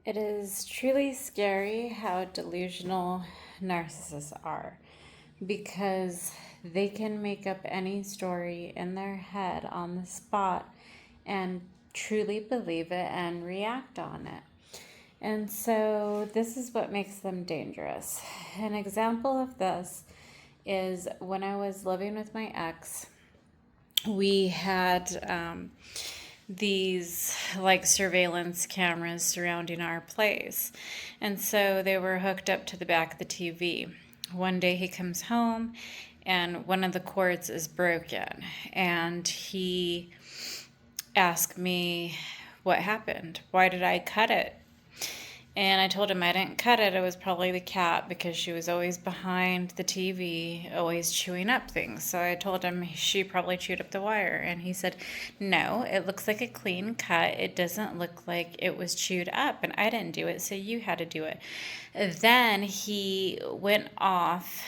It is truly scary how delusional narcissists are because they can make up any story in their head on the spot and truly believe it and react on it. And so, this is what makes them dangerous. An example of this is when I was living with my ex, we had these like surveillance cameras surrounding our place. And so they were hooked up to the back of the TV. One day he comes home and one of the cords is broken. And he asked me what happened. Why did I cut it? And I told him I didn't cut it. It was probably the cat because she was always behind the TV, always chewing up things. So I told him she probably chewed up the wire. And he said, no, it looks like a clean cut. It doesn't look like it was chewed up. And I didn't do it, so you had to do it. Then he went off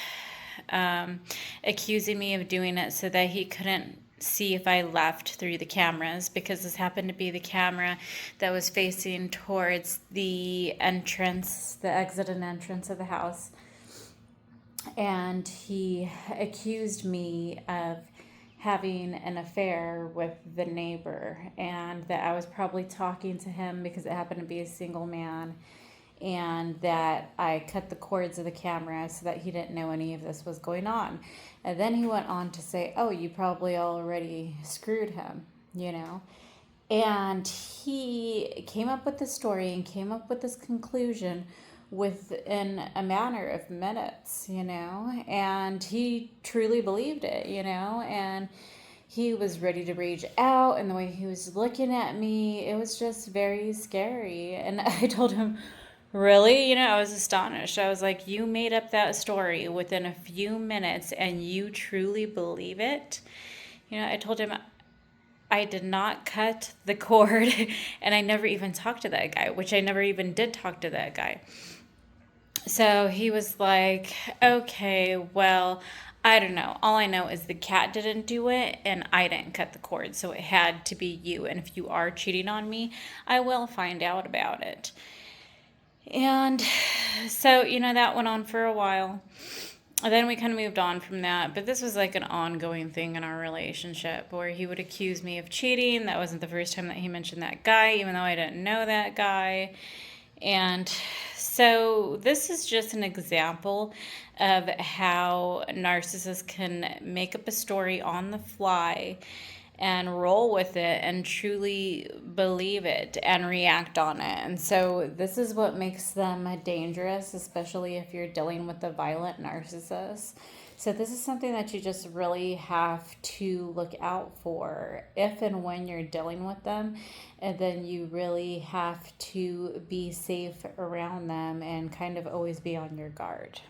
accusing me of doing it so that he couldn't see if I left through the cameras, because this happened to be the camera that was facing towards the entrance, the exit and entrance of the house. And he accused me of having an affair with the neighbor, and that I was probably talking to him because it happened to be a single man, and that I cut the cords of the camera so that he didn't know any of this was going on. And then he went on to say, oh, you probably already screwed him, you know? And he came up with this story and came up with this conclusion within a matter of minutes, you know? And he truly believed it, you know? And he was ready to rage out, and the way he was looking at me, it was just very scary. And I told him, really? You know, I was astonished. I was like, you made up that story within a few minutes and you truly believe it? You know, I told him I did not cut the cord and I never even talked to that guy, which I never even did talk to that guy. So he was like, okay, well, I don't know. All I know is the cat didn't do it and I didn't cut the cord. So it had to be you. And if you are cheating on me, I will find out about it. And so, you know, that went on for a while. And then we kind of moved on from that. But this was like an ongoing thing in our relationship where he would accuse me of cheating. That wasn't the first time that he mentioned that guy, even though I didn't know that guy. And so this is just an example of how narcissists can make up a story on the fly and roll with it and truly believe it and react on it. And so this is what makes them dangerous, especially if you're dealing with a violent narcissist. So this is something that you just really have to look out for if and when you're dealing with them. And then you really have to be safe around them and kind of always be on your guard.